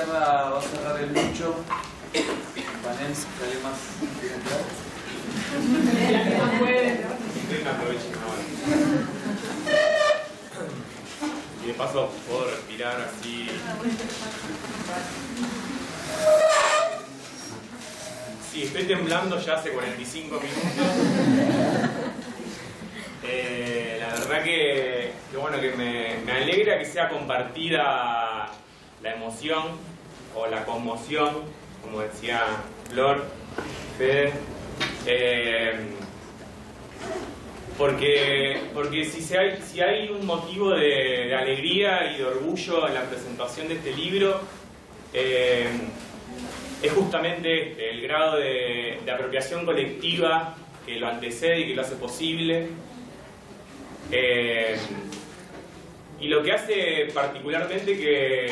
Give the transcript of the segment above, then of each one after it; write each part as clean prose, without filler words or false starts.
izquierda va a cerrar el Lucho. Panel, si alguien más quiere entrar. No puede. Y de paso puedo respirar así. Sí, estoy temblando ya hace 45 minutos. La verdad que bueno, que me alegra que sea compartida la emoción o la conmoción, como decía Flor, Fede, porque si hay un motivo de alegría y de orgullo en la presentación de este libro, es justamente el grado de apropiación colectiva que lo antecede y que lo hace posible. Y lo que hace particularmente que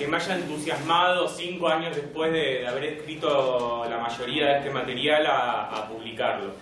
me haya entusiasmado 5 años después de haber escrito la mayoría de este material a publicarlo.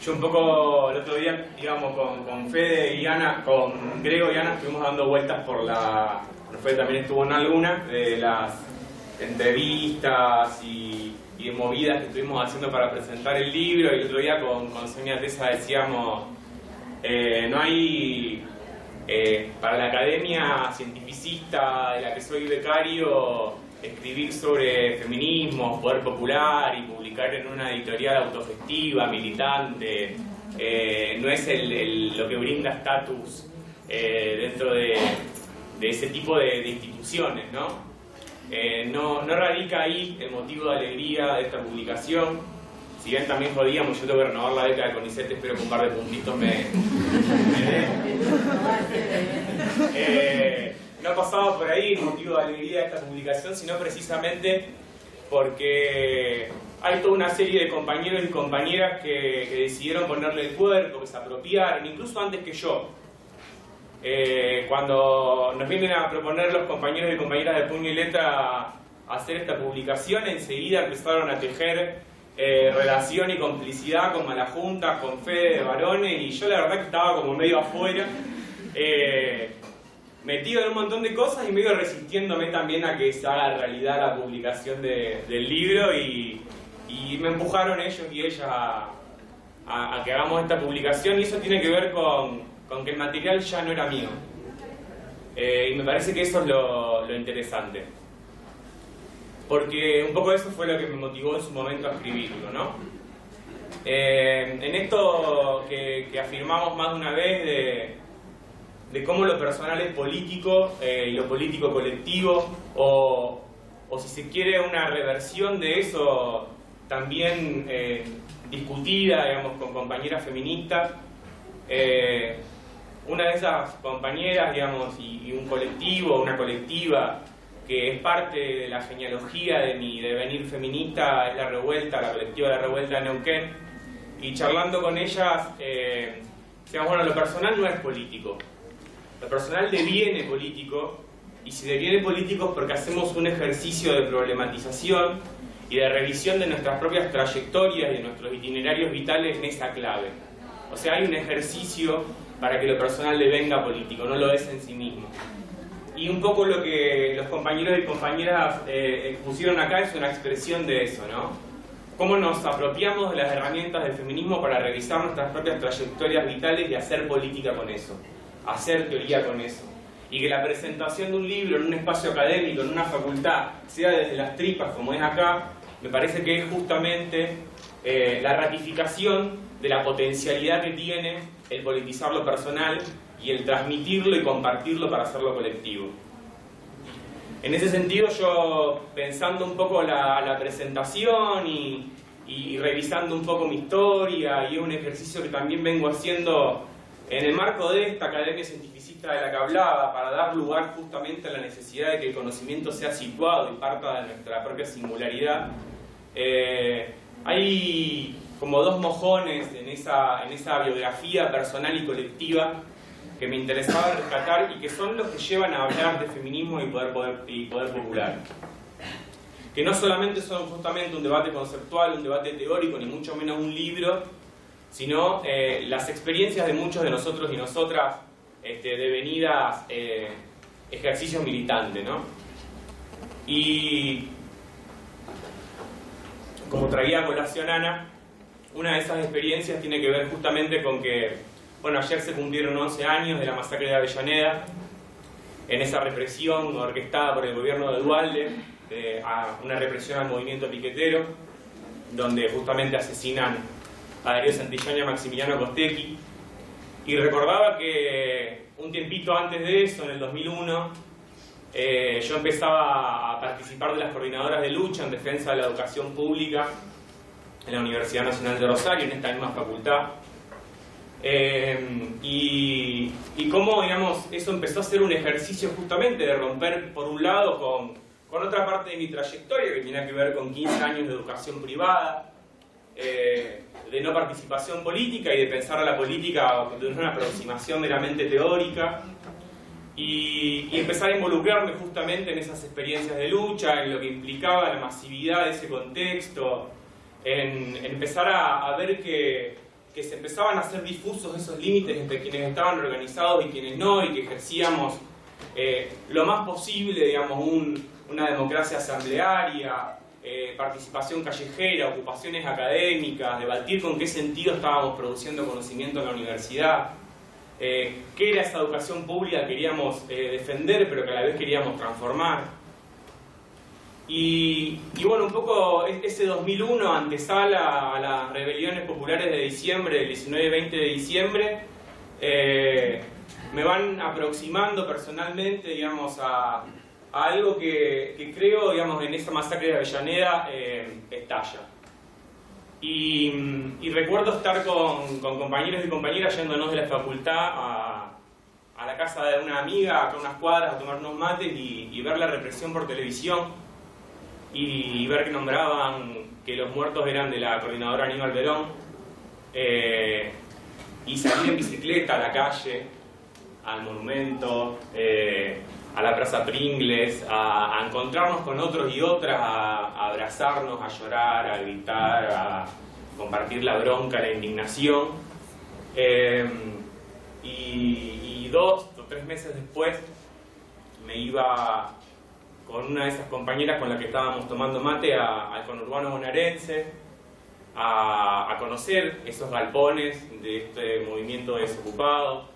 Yo un poco el otro día, digamos, con Fede y Ana, con Grego y Ana, estuvimos dando vueltas por la... Fede también estuvo en alguna de las entrevistas y de movidas que estuvimos haciendo para presentar el libro, y el otro día con Sonia Tesa decíamos, no hay, para la academia cientificista de la que soy becario, escribir sobre feminismo, poder popular y publicar en una editorial autogestiva, militante, no es lo que brinda estatus dentro de ese tipo de instituciones, ¿no? No radica ahí el motivo de alegría de esta publicación. Si bien también jodíamos, yo tengo que renovar la beca de CONICET, espero que un par de puntitos me den. No ha pasado por ahí el motivo de alegría de esta publicación, sino precisamente porque hay toda una serie de compañeros y compañeras que decidieron ponerle el cuerpo, que se apropiaron, incluso antes que yo. Cuando nos vienen a proponer los compañeros y compañeras de Puño y Letra hacer esta publicación, enseguida empezaron a tejer relación y complicidad con Malajuntas, con Fede de Varones, y yo la verdad que estaba como medio afuera, metido en un montón de cosas y medio resistiéndome también a que se haga realidad la publicación del libro, y me empujaron ellos y ellas a que hagamos esta publicación, y eso tiene que ver con que el material ya no era mío. Y me parece que eso es lo interesante. Porque un poco eso fue lo que me motivó en su momento a escribirlo, ¿no? En esto que afirmamos más de una vez de cómo lo personal es político y lo político colectivo, o si se quiere una reversión de eso también discutida, digamos, con compañeras feministas. Una de esas compañeras, digamos, y un colectivo, una colectiva que es parte de la genealogía de mi devenir feminista, es La Revuelta, la colectiva La Revuelta de Neuquén, y charlando con ellas, decíamos, bueno, lo personal no es político, lo personal deviene político, y si deviene político es porque hacemos un ejercicio de problematización y de revisión de nuestras propias trayectorias y de nuestros itinerarios vitales en esa clave. O sea, hay un ejercicio para que lo personal devenga político, no lo es en sí mismo. Y un poco lo que los compañeros y compañeras expusieron acá es una expresión de eso, ¿no? Cómo nos apropiamos de las herramientas del feminismo para revisar nuestras propias trayectorias vitales y hacer política con eso, hacer teoría con eso. Y que la presentación de un libro en un espacio académico, en una facultad, sea desde las tripas, como es acá, me parece que es justamente la ratificación de la potencialidad que tiene el politizar lo personal y el transmitirlo y compartirlo para hacerlo colectivo. En ese sentido, yo, pensando un poco la presentación y revisando un poco mi historia, y un ejercicio que también vengo haciendo en el marco de esta academia cientificista de la que hablaba, para dar lugar justamente a la necesidad de que el conocimiento sea situado y parta de nuestra propia singularidad, hay como dos mojones en esa biografía personal y colectiva que me interesaba rescatar, y que son los que llevan a hablar de feminismo y poder popular. Que no solamente son justamente un debate conceptual, un debate teórico, ni mucho menos un libro, sino las experiencias de muchos de nosotros y nosotras devenidas ejercicios militantes, ¿no? Y como traía a colación Ana, una de esas experiencias tiene que ver justamente con que, bueno, ayer se cumplieron 11 años de la masacre de Avellaneda, en esa represión orquestada por el gobierno de Duhalde, a una represión al movimiento piquetero, donde justamente asesinan a Darío Santillán y a Maximiliano Costecchi. Y recordaba que un tiempito antes de eso, en el 2001, yo empezaba a participar de las coordinadoras de lucha en defensa de la educación pública en la Universidad Nacional de Rosario, en esta misma facultad. Y cómo, digamos, eso empezó a ser un ejercicio justamente de romper, por un lado, con otra parte de mi trayectoria, que tenía que ver con 15 años de educación privada, de no participación política y de pensar a la política de una aproximación meramente teórica, y empezar a involucrarme justamente en esas experiencias de lucha, en lo que implicaba la masividad de ese contexto, en empezar a ver que se empezaban a hacer difusos esos límites entre quienes estaban organizados y quienes no, y que ejercíamos lo más posible, digamos, una democracia asamblearia, participación callejera, ocupaciones académicas, debatir con qué sentido estábamos produciendo conocimiento en la universidad, qué era esa educación pública que queríamos defender, pero que a la vez queríamos transformar. Y bueno, un poco ese 2001, antesala a las rebeliones populares de diciembre, del 19 y 20 de diciembre, me van aproximando personalmente, digamos, a algo que creo, digamos, en esa masacre de Avellaneda estalla. Y recuerdo estar con compañeros y compañeras yéndonos de la facultad a la casa de una amiga, acá a unas cuadras, a tomar unos mates y ver la represión por televisión. Y ver que nombraban que los muertos eran de la coordinadora Aníbal Verón, y salir en bicicleta a la calle, al monumento, a la Plaza Pringles, a encontrarnos con otros y otras, a abrazarnos, a llorar, a gritar, a compartir la bronca, la indignación. Y 2 o 3 meses después me iba con una de esas compañeras con la que estábamos tomando mate al conurbano bonaerense, a conocer esos galpones de este movimiento desocupado,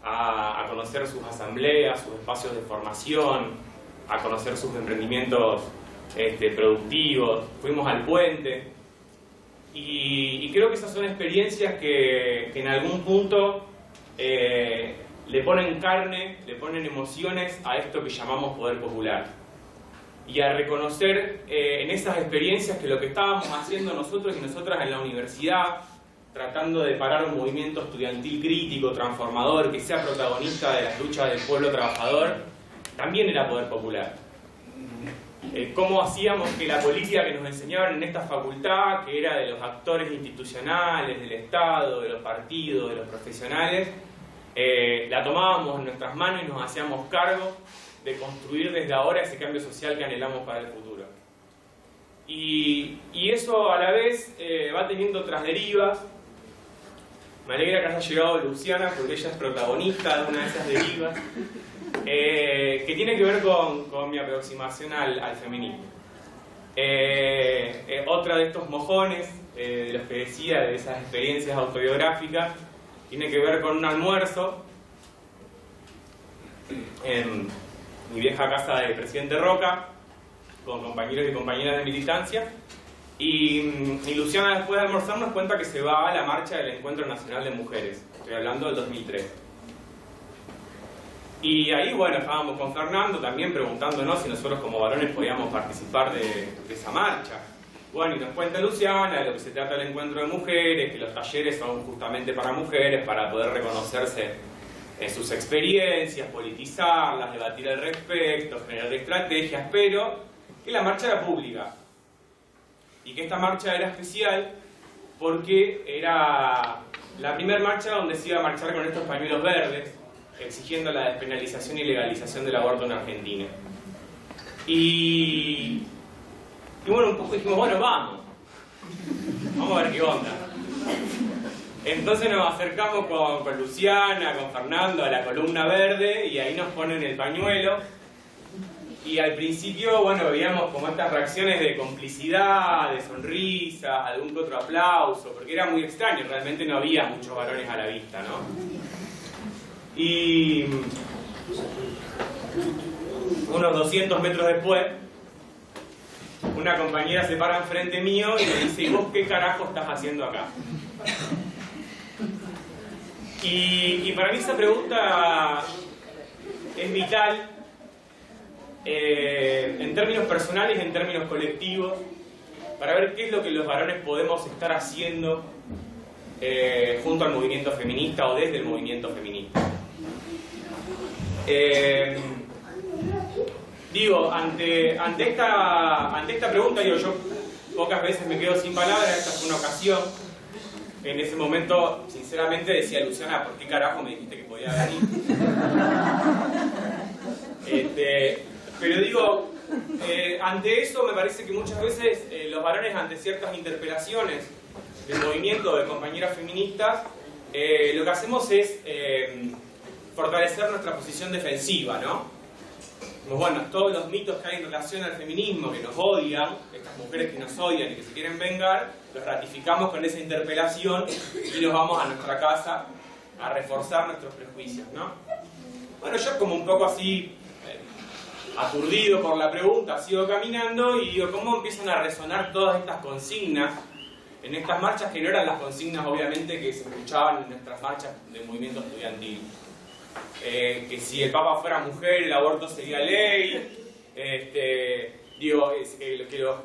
a conocer sus asambleas, sus espacios de formación, a conocer sus emprendimientos productivos. Fuimos al puente y creo que esas son experiencias que en algún punto le ponen carne, le ponen emociones a esto que llamamos poder popular. Y a reconocer en esas experiencias que lo que estábamos haciendo nosotros y nosotras en la universidad, tratando de parar un movimiento estudiantil crítico, transformador, que sea protagonista de las luchas del pueblo trabajador, también era poder popular. Cómo hacíamos que la política que nos enseñaban en esta facultad, que era de los actores institucionales, del Estado, de los partidos, de los profesionales, la tomábamos en nuestras manos y nos hacíamos cargo de construir desde ahora ese cambio social que anhelamos para el futuro. Y eso a la vez va teniendo otras derivas. Me alegra que haya llegado Luciana, porque ella es protagonista de una de esas derivas, que tiene que ver con mi aproximación al feminismo. Otra de estos mojones, de los que decía, de esas experiencias autobiográficas, tiene que ver con un almuerzo en mi vieja casa de Presidente Roca, con compañeros y compañeras de militancia, y Luciana, después de almorzar, nos cuenta que se va a la marcha del Encuentro Nacional de Mujeres. Estoy hablando del 2003. Y ahí, bueno, estábamos con Fernando también preguntándonos si nosotros como varones podíamos participar de esa marcha. Bueno, y nos cuenta Luciana de lo que se trata el encuentro de mujeres, que los talleres son justamente para mujeres, para poder reconocerse en sus experiencias, politizarlas, debatir al respecto, generar estrategias, pero que la marcha era pública. Y que esta marcha era especial porque era la primera marcha donde se iba a marchar con estos pañuelos verdes, exigiendo la despenalización y legalización del aborto en Argentina. Y bueno, un poco dijimos, bueno, vamos a ver qué onda. Entonces nos acercamos con Luciana, con Fernando a la columna verde y ahí nos ponen el pañuelo. Y al principio, bueno, veíamos como estas reacciones de complicidad, de sonrisa, algún que otro aplauso, porque era muy extraño, realmente no había muchos varones a la vista, ¿no? Y unos 200 metros después, una compañera se para enfrente mío y me dice: ¿y vos qué carajo estás haciendo acá? Y para mí esa pregunta es vital en términos personales y en términos colectivos, para ver qué es lo que los varones podemos estar haciendo junto al movimiento feminista o desde el movimiento feminista. Digo, ante esta pregunta, digo, yo pocas veces me quedo sin palabras. Esta fue una ocasión. En ese momento, sinceramente, decía: Luciana, ¿por qué carajo me dijiste que podía venir? Pero digo, ante eso me parece que muchas veces los varones, ante ciertas interpelaciones del movimiento de compañeras feministas, lo que hacemos es fortalecer nuestra posición defensiva, ¿no? Pues bueno, todos los mitos que hay en relación al feminismo, que nos odian, estas mujeres que nos odian y que se quieren vengar, los ratificamos con esa interpelación y nos vamos a nuestra casa a reforzar nuestros prejuicios, ¿no? Bueno, yo como un poco así, aturdido por la pregunta, sigo caminando y digo: ¿cómo empiezan a resonar todas estas consignas en estas marchas, que no eran las consignas obviamente que se escuchaban en nuestras marchas del movimiento estudiantil? Que si el Papa fuera mujer, el aborto sería ley, digo, que los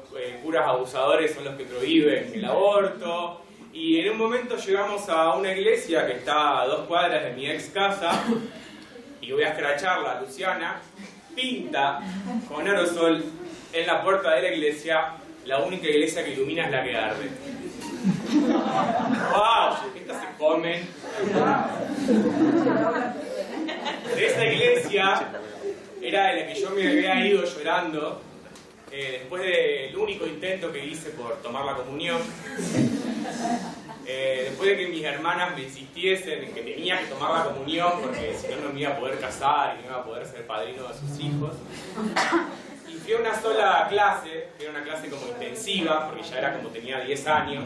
curas abusadores son los que prohíben el aborto. Y en un momento llegamos a una iglesia que está a 2 cuadras de mi ex casa, y voy a escracharla, Luciana pinta con aerosol en la puerta de la iglesia: la única iglesia que ilumina es la que arde. ¡Wow! Estas se comen. De esa iglesia era de la que yo me había ido llorando después del único intento que hice por tomar la comunión. Después de que mis hermanas me insistiesen en que tenía que tomar la comunión porque si no, no me iba a poder casar y no iba a poder ser padrino de sus hijos. Y fui a una sola clase, que era una clase como intensiva, porque ya era como tenía 10 años.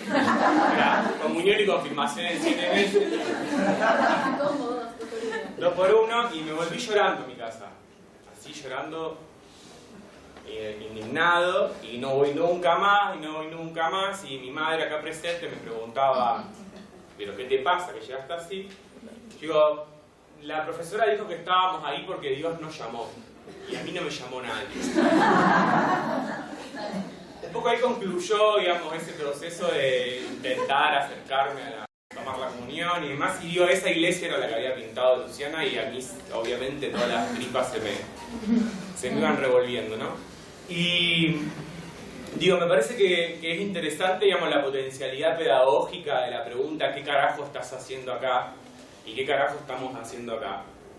Era comunión y confirmación en 7 meses. 2 por 1, y me volví llorando a mi casa. Así llorando, indignado, y no voy nunca más, y no voy nunca más. Y mi madre acá presente me preguntaba: ¿pero qué te pasa que llegaste así? Digo, la profesora dijo que estábamos ahí porque Dios nos llamó, y a mí no me llamó nadie. Un poco ahí concluyó, digamos, ese proceso de intentar acercarme a tomar la comunión y demás. Y digo, esa iglesia era la que había pintado Luciana, y a mí obviamente todas las tripas se me iban revolviendo, ¿no? Y digo, me parece que es interesante, digamos, la potencialidad pedagógica de la pregunta: ¿qué carajo estás haciendo acá? ¿Y qué carajo estamos haciendo acá?